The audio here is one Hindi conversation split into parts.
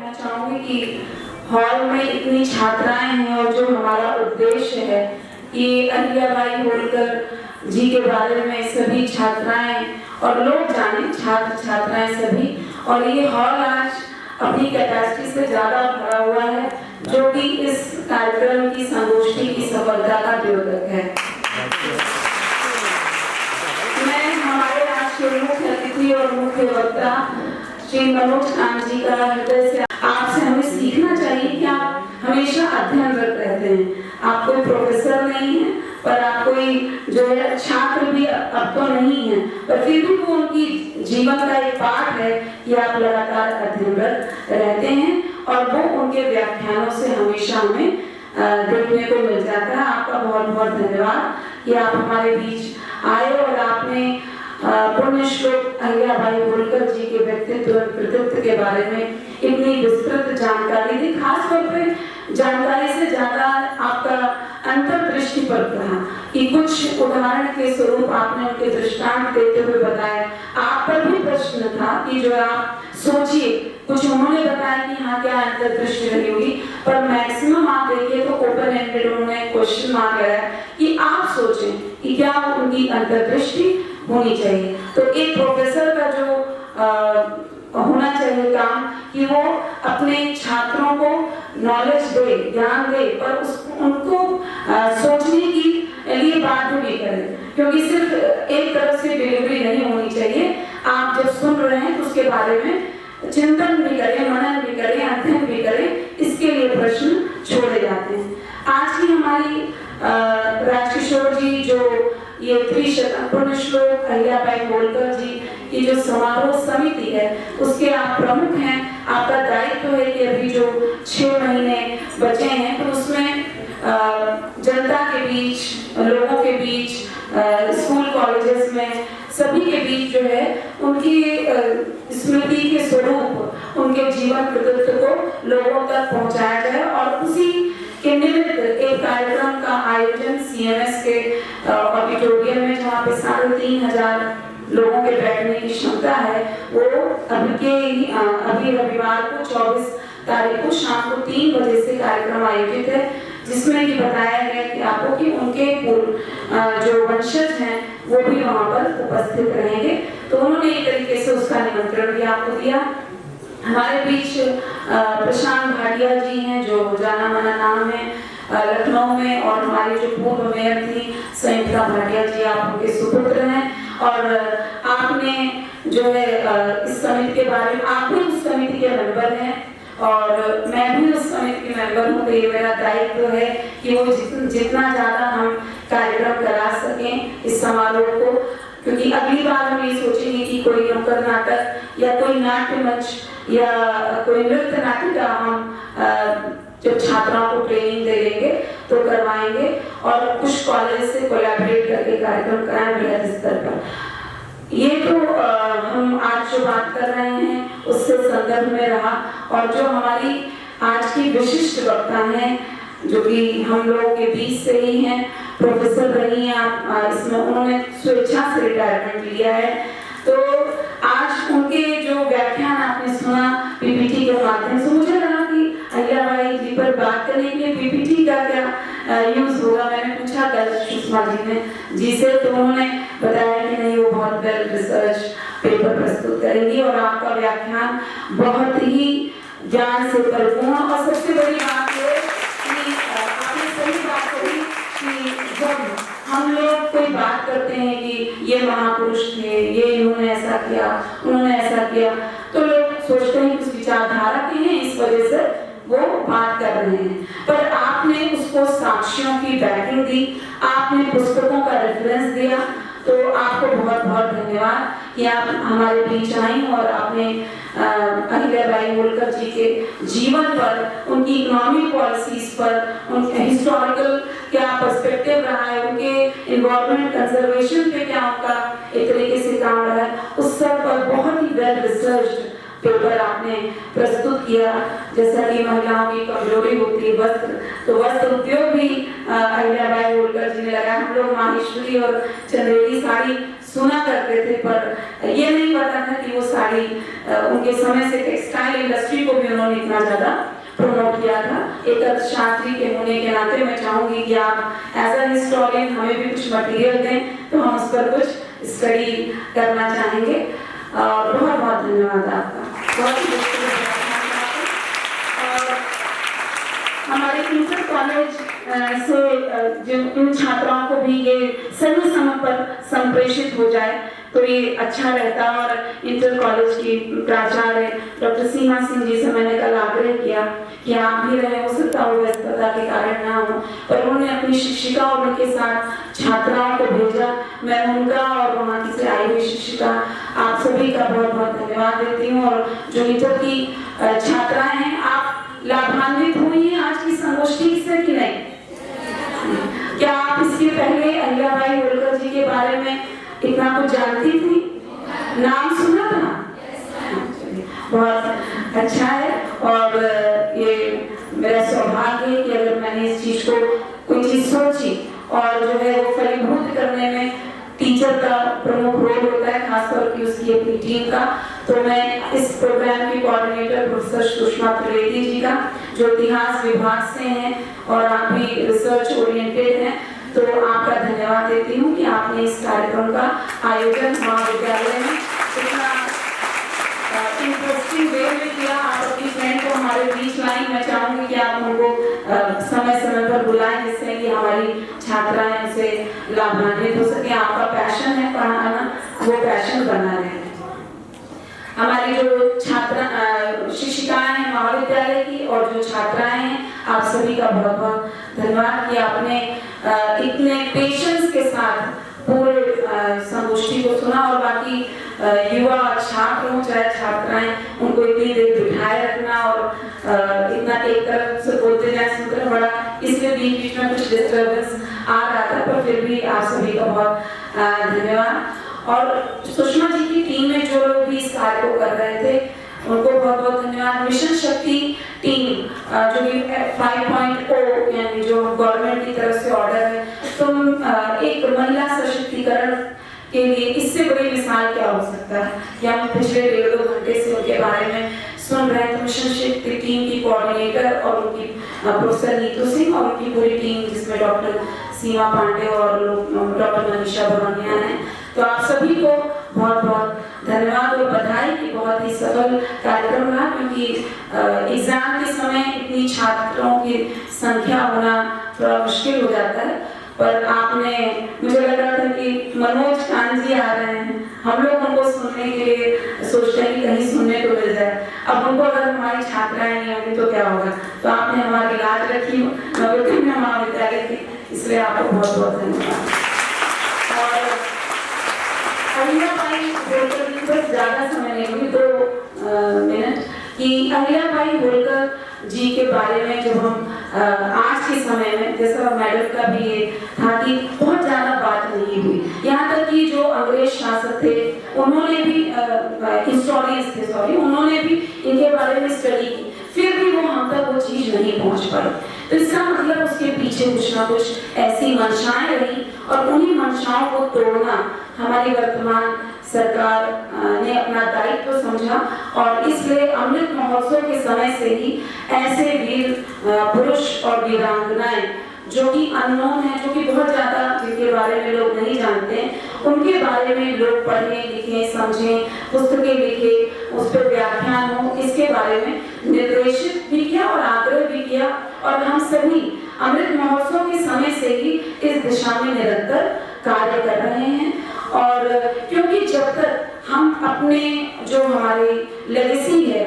मैं चाहूंगी कि हॉल में इतनी छात्राएं हैं और जो हमारा उद्देश्य है कि अहिल्याबाई होलकर जी के बारे में सभी छात्राएं और लोग जाने, छात्र छात्राएं सभी, और ये हॉल आज अपनी कैपेसिटी से ज्यादा भरा हुआ है, जो कि इस कार्यक्रम की संगोष्ठी की सफलता का द्योतक है। मैं हमारे आज के मुख्य अतिथि और मुख्य वक्ता श्री मनोज कांत जी का हृदय से आपसे हमें सीखना चाहिए कि आप हमेशा अध्ययनरत रहते हैं। आप कोई प्रोफेसर नहीं है, पर आप कोई जो है छात्र भी अब तो नहीं है, पर फिर भी वो उनकी जीवन का एक पाठ है कि आप लगातार अध्ययनरत रहते हैं और वो उनके व्याख्यानों से हमेशा हमें देखने को मिल जाता है। आपका बहुत बहुत धन्यवाद कि आप हमारे बीच आए और आपने पुण्य श्लोक अहिल्याबाई होलकर जी के व्यक्तित्व और कृतित्व के बारे में इतनी विस्तृत जानकारी दी। खास तौर पे जानकारी से ज्यादा आपका अंतर्दृष्टि पर रहा कि कुछ उदाहरण के स्वरूप आपने उनके दृष्टांत देते हुए बताया। आप पर भी प्रश्न था कि जो आप सोचिए, कुछ उन्होंने बताया कि हाँ क्या अंतर्दृष्टि रही होगी, पर मैक्सिमम आप देखिए तो ओपन एंडेड उन्होंने क्वेश्चन मार्क लगाया कि आप सोचें कि क्या उनकी अंतर्दृष्टि होनी चाहिए। तो एक प्रोफेसर का जो होना चाहिए काम कि वो अपने छात्रों को नॉलेज दे, ज्ञान दे, पर उनको सोचने की लिए बाध्य भी करें, क्योंकि सिर्फ एक तरफ से डिलीवरी नहीं होनी चाहिए। आप जब सुन रहे हैं तो उसके बारे में चिंतन भी करें, मनन भी करें, अध्ययन भी करें, इसके लिए प्रश्न छोड़े जाते हैं। आज की हमारी राजकिशोर जी जो ये पुण्य श्लोक अहिल्याबाई होलकर जी की जो समारोह समिति है उसके आप प्रमुख हैं। आपका दायित्व है कि अभी जो 6 महीने बचे हैं तो उसमें जनता के बीच, लोगों के बीच, स्कूल कॉलेजेस में सभी के बीच जो है उनकी स्मृति के स्वरूप, उनके जीवन कृतित्व को लोगों तक पहुंचाया जाए और उसी के निमित्त एक कार्यक्रम का आयोजन CMS के ऑडिटोरियम में, जहाँ पे 3500 लोगों के बैठने की क्षमता है, वो अभी रविवार को 24 तारीख को शाम को 3 बजे से कार्यक्रम आयोजित है, जिसमें ये बताया गया कि आपको कि उनके जो वंशज हैं वो भी वहाँ पर उपस्थित रहेंगे। तो उन्होंने एक तरीके से उसका निमंत्रण भी आपको दिया। हमारे बीच प्रशांत भाटिया जी हैं जो जाना माना नाम है लखनऊ में, और हमारी जो पूर्व मेयर थी संयुक्ता भाटिया जी, आप उनके सुपुत्र हैं और आपने जो है इस समिति के बारे में, आप भी उस समिति के मेंबर हैं और मैं भी उस समिति की मेंबर हूँ। तो ये मेरा दायित्व है कि वो जितना ज्यादा हम कार्यक्रम करा सकें इस समारोह को, क्योंकि अगली बार हम ये सोचेंगे कि कोई नुक्कड़ नाटक या कोई नाट्य मंच या कोई नृत्य नाटिका हम जब छात्राओं को ट्रेनिंग दे देंगे तो करवाएंगे और कुछ कॉलेज से कोलैबोरेट करके कार्यक्रम कराएं बृहद स्तर पर। ये तो हम आज जो बात कर रहे हैं उससे संदर्भ में रहा, और जो हमारी आज की विशिष्ट वक्ता हैं जो कि हम लोगों के बीच से ही हैं, प्रोफेसर रही हैं आप, इसमें उन्होंने स्वेच्छा से रिटायरमेंट लिया है। तो आज उनके जो व्याख्यान आपने सुना PPT के माध्यम से, मुझे लगा कि अहिल्याबाई जी पर बात करने के लिए PPT का क्या यूज होगा। मैंने पूछा कल सुषमा जी से, तो उन्होंने बताया कि नहीं, वो बहुत वेल रिसर्च पेपर प्रस्तुत करेंगी और आपका व्याख्यान बहुत ही ज्ञान से परिपूर्ण। और सबसे बड़ी बात है कि आपने सही बात कही कि जब हम लोग कोई बात करते हैं कि ये महापुरुष थे, ये इन्होंने ऐसा किया, उन्होंने ऐसा किया, तो लोग सोचते हैं कि उस विचारधारा के हैं, इस वजह से वो बात कर रहे हैं। पर आपने उसको साक्ष्यों की बैकिंग दी, आपने पुस्तकों का रेफरेंस दिया, तो आपको बहुत बहुत धन्यवाद कि आप हमारे बीच आई और आपने अहिल्याबाई होलकर जी के जीवन पर, उनकी इकोनॉमिक पॉलिसीज पर, उनके हिस्टोरिकल क्या पर्सपेक्टिव रहा है, उनके इन्वायरमेंट कंजर्वेशन पे क्या उनका एक तरीके से काम रहा है, उस सब पर बहुत ही वेल रिसर्च्ड पेपर आपने प्रस्तुत किया। जैसा कि महिलाओं की कमजोरी होती है वस्त्र, तो वस्त्र उद्योग भी अहिल्याबाई होलकर जी ने लगाया। हम लोग माहेश्वरी और चंदेरी साड़ी सुना करते थे, पर ये नहीं पता था कि वो साड़ी उनके समय से टेक्सटाइल इंडस्ट्री को भी उन्होंने इतना ज़्यादा प्रमोट किया था। एक अर्थशास्त्री के होने के नाते मैं चाहूँगी कि आप एज अ हिस्टोरियन हमें भी कुछ मटेरियल दें, तो हम उस पर कुछ स्टडी करना चाहेंगे। बहुत बहुत धन्यवाद आपका। बहुत हमारे इंटर कॉलेज से जो इन छात्राओं को भी ये सही समय पर संप्रेषित हो जाए तो ये अच्छा रहता। और इंटर कॉलेज की प्राचार्य डॉक्टर सीमा सिंह जी से मैंने कल आग्रह किया कि आप भी रहे, हो सकता हो व्यस्तता के कारण ना हो, पर उन्होंने अपनी शिक्षिका और उनके साथ छात्राओं को भेजा। मैं उनका और वहाँ की से आई हुई शिक्षिका आप सभी का बहुत बहुत धन्यवाद देती हूँ। और जो इंटर की छात्राएं हैं, आप लाभान्वित हुई हैं आज की संगोष्ठी से कि नहीं? क्या आप इसके पहले अहिल्याबाई होलकर जी के बारे में इतना कुछ जानती थी? नाम सुना था? बहुत अच्छा है। और ये मेरा सौभाग्य है कि अगर मैंने इस चीज को कोई चीज सोची और जो है वो फलीभूत करने में टीचर का प्रमुख रोल होता है, खासतौर की उसकी अपनी टीम का, तो मैं इस प्रोग्राम की कोऑर्डिनेटर प्रोफेसर सुषमा त्रिवेदी जी का, जो इतिहास विभाग से हैं और आप भी रिसर्च ओरिएंटेड हैं, तो आपका धन्यवाद देती हूँ कि आपने इस कार्यक्रम का आयोजन महाविद्यालय में इतना इंटरेस्टिंग वे में किया। आप अपनी फ्रेंड को हमारे बीच लाई, मैं चाहूँगी कि आप उनको समय समय पर बुलाएं, जिससे कि हमारी छात्राएं उसे लाभान्वित हो सके। आपका पैशन है पढ़ाना, वो पैशन बना रहे। हमारी जो छात्रा शिक्षिकाएं हैं महाविद्यालय की और जो छात्राएं हैं, आप सभी का बहुत बहुत धन्यवाद कि आपने इतने पेशेंस के साथ पूरे संगोष्ठी को सुना। और बाकी युवा छात्र हो चाहे छात्राएं, उनको इतनी देर बिठाए रखना और इतना एक तरफ से बोलते जाए सुनकर बड़ा, इसलिए बीच में कुछ डिस्टर्बेंस आ रहा था, पर फिर भी आप सभी का बहुत धन्यवाद। और सुषमा जी की टीम में जो लोग भी इस कार्य को कर रहे थे, उनको बहुत बहुत धन्यवाद। मिशन शक्ति टीम जो कि 5.0 यानी जो गवर्नमेंट की तरफ से ऑर्डर है, तो एक महिला सशक्तिकरण के लिए इससे बड़ी मिसाल क्या हो सकता है कि हम पिछले 1.5-2 घंटे से उनके बारे में सुन रहे हैं। तो मिशन शक्ति टीम की कोऑर्डिनेटर और उनकी प्रोफेसर नीतू सिंह और उनकी पूरी टीम, जिसमें डॉक्टर सीमा पांडे और डॉक्टर मनीषा भवनिया हैं, तो आप सभी को बहुत बहुत धन्यवाद और बधाई कि बहुत ही सफल कार्यक्रम रहा। क्योंकि एग्जाम के समय इतनी छात्रों की संख्या होना थोड़ा मुश्किल हो जाता है, पर आपने, मुझे लग रहा था कि मनोज कान जी आ रहे हैं, हम लोग उनको सुनने के लिए सोचते हैं कि कहीं सुनने को मिल जाए। अब उनको अगर हमारी छात्राएं नहीं होंगी तो क्या होगा? तो आपने हमारी लाज रखी नवोदय महाविद्यालय की, इसलिए आपको बहुत बहुत धन्यवाद। और अहिल्याबाई होलकर की बस ज्यादा समय नहीं हुई, 2 मिनट, कि अहिल्याबाई होलकर जी के बारे में जब हम आज के समय में, जैसा मैडम का भी ये था कि बहुत ज्यादा बात नहीं हुई, यहाँ तक कि जो अंग्रेज शासक थे उन्होंने भी हिस्टोरियंस थे, सॉरी, उन्होंने भी इनके बारे में स्टडी की, फिर भी वो हम तक वो चीज नहीं पहुंच पाई। तो इसका मतलब उसके पीछे कुछ ना कुछ ऐसी मंशाएं रही और उन्हीं मंशाओं को तोड़ना हमारी वर्तमान सरकार ने अपना दायित्व समझा। और इसलिए अमृत महोत्सव के समय से ही ऐसे वीर पुरुष और वीरांगनाएं जो कि अननोन है, जो कि बहुत ज्यादा जिनके बारे में लोग नहीं जानते, उनके बारे में लोग पढ़ें, लिखें, समझें, पुस्तकें लिखें, उस पर व्याख्यान हो, इसके बारे में निर्देशित भी किया और आग्रह भी किया। और हम सभी अमृत महोत्सव के समय से ही इस दिशा में निरंतर कार्य कर रहे हैं। और क्योंकि जब तक हम अपने जो हमारी लेगेसी है,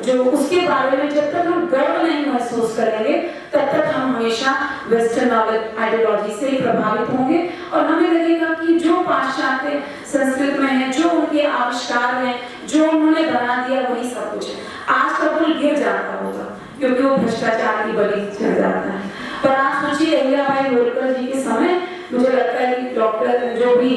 जो उसके बारे में जब तक हम गर्व नहीं महसूस करेंगे, तब तक हम हमेशा वेस्टर्न आइडियोलॉजी से ही प्रभावित होंगे और हमें लगेगा कि जो पाश्चात्य संस्कृति में है, जो उनके आविष्कार हैं, जो उन्होंने बना दिया, वही सब कुछ है। आज का पुल गिर जाता होगा क्योंकि वो भ्रष्टाचार की बलि चढ़ जाता है। पर आप सोचिए, अहिल्याबाई होलकर जी के समय मुझे लगता है कि डॉक्टर जो भी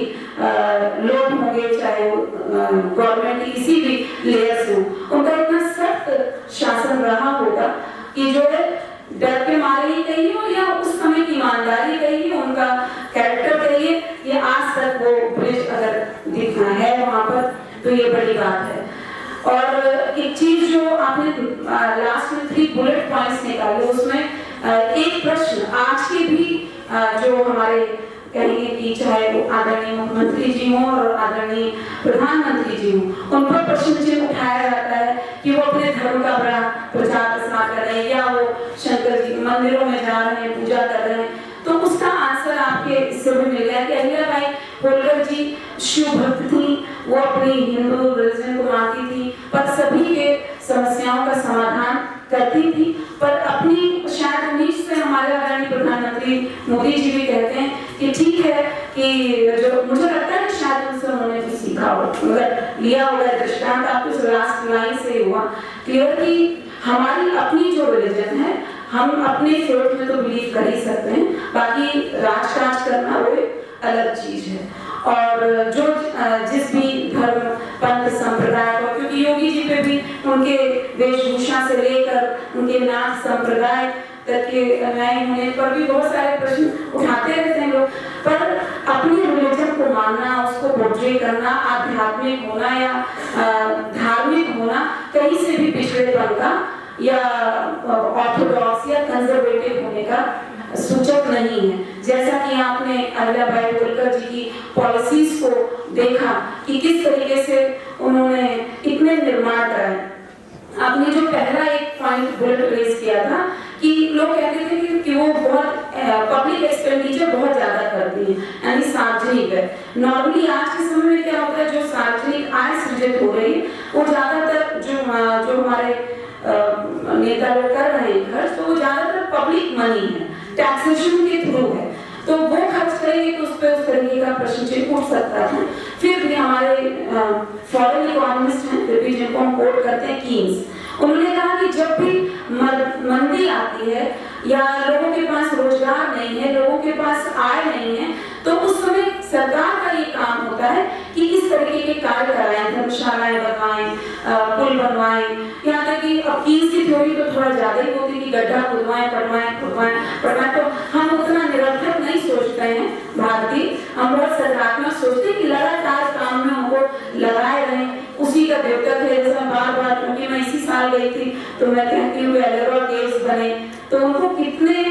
लोग होंगे, चाहे वो गवर्नमेंट की किसी भी लेयर से, उनका इतना सख्त शासन रहा होगा कि जो है डर के मारे ही कहिए हो या उस समय की ईमानदारी कहिए, उनका कैरेक्टर कहिए, ये आज तक वो ब्रिज अगर दिखना है वहाँ पर, तो ये बड़ी बात है। और एक चीज जो आपने लास्ट में 3 बुलेट पॉइंट्स निकाले, उसमें एक प्रश्न आज के भी जो हमारे कहेंगे कि चाहे वो आदरणीय मुख्यमंत्री जी हों और आदरणीय प्रधानमंत्री जी हों, उन पर प्रश्न चिन्ह उठाया जाता है कि वो अपने धर्म का बड़ा प्रचार प्रसार कर रहे हैं या वो शंकर जी के मंदिरों में जा रहे हैं, पूजा कर रहे हैं। तो उसका आंसर आपके इससे भी मिल गया कि अहिल्याबाई होलकर जी शिव भक्त थी, वो अपनी हिंदू रिलीजन को मानती थी, पर सभी के समस्याओं का समाधान करती थी। पर अपनी शायद उन्नीस से हमारे आदरणीय प्रधानमंत्री मोदी जी भी कहते हैं कि ठीक है कि जो मुझे लगता है शायद उनसे उन्होंने भी सीखा हो, मतलब लिया होगा दृष्टांत। आपको लास्ट लाइन से हुआ क्लियर कि हमारी अपनी जो रिलीजन है, हम अपने फेथ में तो बिलीव कर ही सकते हैं, बाकी राजकाज करना वो अलग चीज है। और जो जिस भी धर्म पंथ संप्रदाय को, क्योंकि योगी जी पे भी उनके वेशभूषा से लेकर उनके नाच संप्रदाय तक के अन्याय होने पर भी बहुत सारे प्रश्न उठाते रहते हैं लोग। पर अपनी रिलीजन को मानना, उसको पोर्ट्रे करना, आध्यात्मिक होना या धार्मिक होना कहीं से भी पिछड़ेपन का या ऑर्थोडॉक्स या कंजर्वेटिव होने का सूचक नहीं है। जैसा कि आपने अहिल्याबाई होलकर जी की पॉलिसीज को देखा कि किस तरीके से उन्होंने इतने निर्माण कराए। आपने जो पहला एक पॉइंट बुलेट रेज किया था कि लोग कहते थे कि वो बहुत पब्लिक एक्सपेंडिचर बहुत ज्यादा करती है, यानी सार्वजनिक है। नॉर्मली आज के समय में क्या होता है, जो सार्वजनिक आय सृजित हो रही है वो ज्यादातर जो हमारे नेता लोग कर रहे हैं खर्च, तो वो ज्यादातर पब्लिक मनी है, टैक्सेशन के थ्रू है। तो वो खर्च करेंगे तो उस पर उस तरीके का प्रश्न चिन्ह उठ सकता है। फिर भी हमारे फॉरेन इकोनॉमिस्ट हैं, फिर भी जिनको हम कोट करते हैं, कीन्स, उन्होंने कहा कि जब भी मंदी आती है या लोगों के पास रोजगार नहीं है, लोगों के पास आय नहीं है, तो उस समय सरकार का ये काम होता है कि इस तरीके के कार्य कराएं, धर्मशालाएं बनवाएं, पुल बनवाएं। यहाँ तक कि अब कीन्स की थ्योरी तो थोड़ा ज्यादा ही होती है कि गड्ढा खुदवाएं, पटवाएं। तो हम उतना निरर्थक नहीं सोचते हैं भारतीय, हम बहुत सकारात्मक सोचते हैं कि लगातार काम में हमको लगाए रहें, उसी का द्योतक है। जैसे बार क्योंकि मैं इसी साल गई थी तो मैं कहती हूँ एलोरा केव्स बने, तो उनको कितने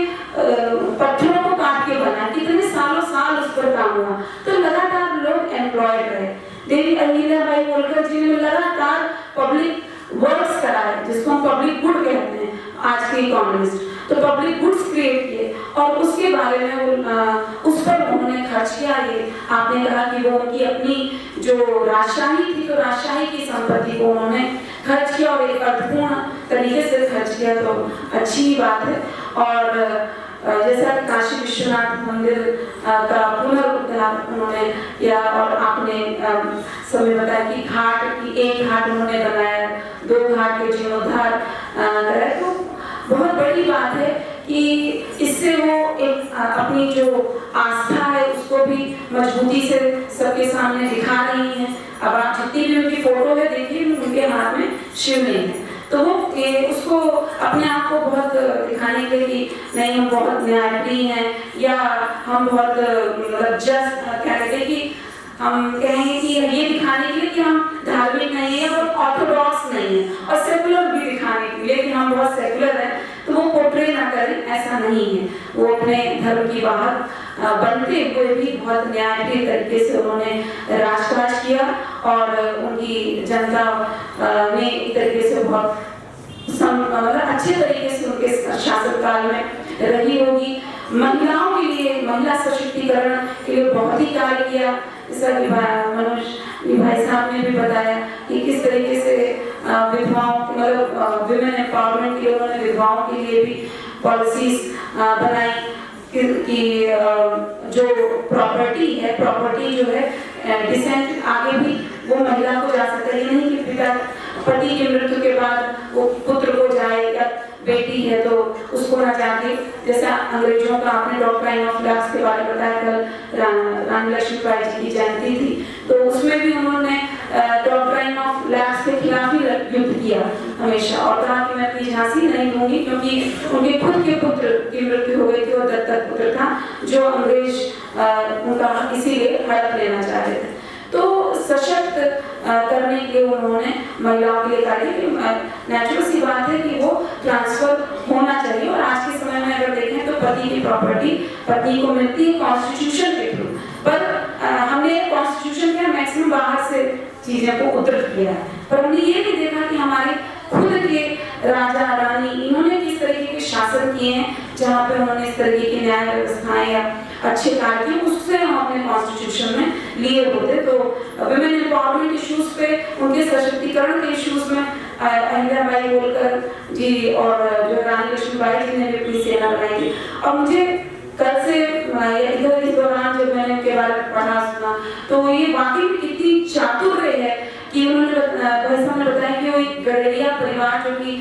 पत्थरों को काट के बना, कितने सालों साल उस पर काम हुआ, तो लगातार लोग एम्प्लॉयड रहे। देवी अहिल्याबाई होलकर जी ने लगातार पब्लिक वर्क्स कराए, जिसको हम पब्लिक गुड कहते हैं आज के इकोनॉमिस्ट, तो पब्लिक गुड्स क्रिएट किए और उसके बारे में उस पर उन्होंने खर्च किया। ये आपने कहा कि वो उनकी अपनी जो राजशाही थी, तो राजशाही की संपत्ति को उन्होंने खर्च किया और एक अर्थपूर्ण तरीके से खर्च किया, तो अच्छी बात है। और जैसा काशी विश्वनाथ मंदिर का पुनरुद्धार उन्होंने किया, और आपने समय बताया कि घाट की एक घाट उन्होंने बनाया, 2 घाट के जीर्णोद्धार कराया, तो बहुत बड़ी बात है कि इससे वो एक अपनी जो आस्था है उसको भी मजबूती से सबके सामने दिखा रही हैं। अब आप जितनी भी उनकी फोटो है देखिए, उनके हाथ में शिवलिंग है, तो वो उसको अपने आप को बहुत दिखाने के लिए कि नहीं हम बहुत न्यायप्रिय हैं या हम बहुत मतलब जस्ट क्या कहते हैं कि हम कहेंगे कि ये दिखाने के लिए कि हम धार्मिक नहीं है और ऑर्थोडॉक्स नहीं है, और सेकुलर भी दिखाने के लिए कि हम बहुत सेकुलर हैं, तो वो पोर्ट्रे ना करें, ऐसा नहीं है। वो अपने धर्म की वाहक बनते हुए भी बहुत न्यायप्रिय तरीके से उन्होंने राजकाज किया और उनकी जनता ने एक तरीके से बहुत मतलब अच्छे तरीके से उनके शासनकाल में रही होगी। महिलाओं के लिए, महिला सशक्तिकरण के लिए बहुत ही कार्य किया, जैसा कि मनोज भाई साहब ने भी बताया कि किस तरीके से विधवाओं मतलब विमेन एम्पावरमेंट के लिए उन्होंने विधवाओं के लिए भी पॉलिसीज बनाई कि जो प्रॉपर्टी है, प्रॉपर्टी जो है डिसेंट आगे भी वो महिला को जा सकता है, नहीं कि पिता पति की मृत्यु के बाद वो पुत्र को जाए या बेटी है तो उसको ना जाके, जैसा अंग्रेजों का आपने डॉक्ट्राइन ऑफ लैप्स के बारे में बताया, कल रानी लक्ष्मीबाई जी की जयंती थी, तो उसमें भी उन्होंने डॉक्ट्राइन ऑफ लैप्स के खिलाफ ही युद्ध किया हमेशा, और कहा कि मैं अपनी झांसी नहीं दूंगी, क्योंकि उनके खुद के पुत्र की मृत्यु हो गई थी और दत्तक पुत्र था जो अंग्रेज उनका इसीलिए हड़प लेना चाह रहे थे। तो सशक्त करने के लिए उन्होंने महिलाओं के लिए कार्य किया। नेचुरल सी बात है कि वो ट्रांसफर होना चाहिए, और आज के समय में अगर देखें तो पति की प्रॉपर्टी पत्नी को मिलती है कॉन्स्टिट्यूशन के थ्रू, पर हमने कॉन्स्टिट्यूशन के मैक्सिमम बाहर से चीजें को उद्धृत किया है, पर हमने ये नहीं देखा कि हमारे खुद के राजा रानी इन्होंने किस तरीके के शासन किए हैं, जहाँ पे उन्होंने इस तरीके की न्याय व्यवस्थाएं या अच्छे कार्य किए, उससे हम अपने कॉन्स्टिट्यूशन में लिए होते। तो विमेन एम्पावरमेंट इश्यूज पे, उनके सशक्तिकरण के इश्यूज में अहिल्याबाई होलकर जी और जो रानी लक्ष्मीबाई जी ने भी अपनी सेना बनाई थी। और मुझे कल से इधर इस दौरान जब मैंने उनके बारे में पढ़ा सुना, तो ये वाकई में कितनी चातुर्य है कि उन्होंने बताया कि वो एक गडेरिया परिवार जो कि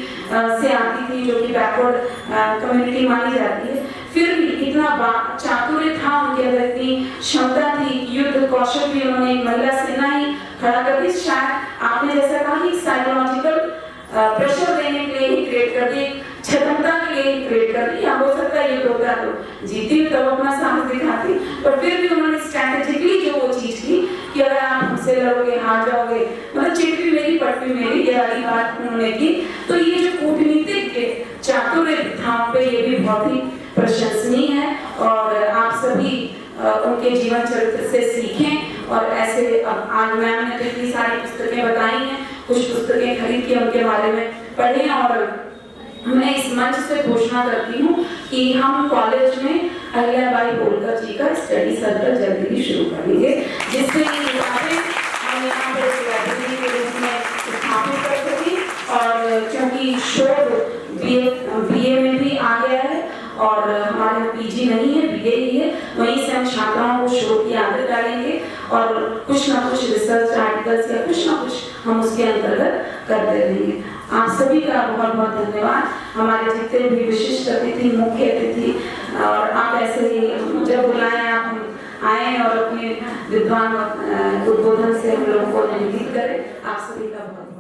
से आती थी, जो कि बैकवर्ड कम्युनिटी मानी जाती है, फिर भी इतना चातुर्य था उनके अंदर, इतनी क्षमता थी, युद्ध कौशल भी उन्होंने एक महिला सेना ही खड़ा कर दी। शायद आपने जैसा कहा कि साइकोलॉजिकल प्रेशर देने के लिए ही क्रिएट कर दी, क्षमता के लिए ही क्रिएट कर दी। हो सकता है ये होता तो जीती तो अपना साहस दिखाती, पर फिर भी उन्होंने स्ट्रैटेजिकली जो वो चीज की कि अगर आप हमसे लड़ोगे हार जाओगे, मतलब चिट भी मेरी पट भी मेरी, ये वाली बात उन्होंने की। तो ये जो कूटनीतिक के चातुर्य था पे, ये भी बहुत ही प्रशंसनीय है, और आप सभी उनके जीवन चरित्र से सीखें। और ऐसे आज मैम ने इतनी सारी पुस्तकें बताई हैं, कुछ पुस्तकें खरीद के उनके बारे में पढ़ें, और मैं इस मंच से घोषणा करती हूँ कि हम कॉलेज में अहिल्याबाई होलकर जी का स्टडी सर्कल जल्दी ही शुरू करेंगे, जिससे हम यहाँ पर लाइब्रेरी के रूप में स्थापित कर सकें। और क्योंकि शोध बीए में भी आ गया है, और हमारे पीजी नहीं है, बीए ही है, वहीं से हम छात्राओं को शोध की आदत डालेंगे, और कुछ ना कुछ रिसर्च आर्टिकल्स या कुछ ना कुछ हम उसके अंतर्गत करते रहेंगे। आप सभी का बहुत बहुत धन्यवाद। हमारे जितने भी विशिष्ट अतिथि, मुख्य अतिथि, और आप ऐसे ही जब बुलाएं आप आए और अपने विद्वान उद्बोधन से हम लोगों को निमित्त करें। आप सभी का बहुत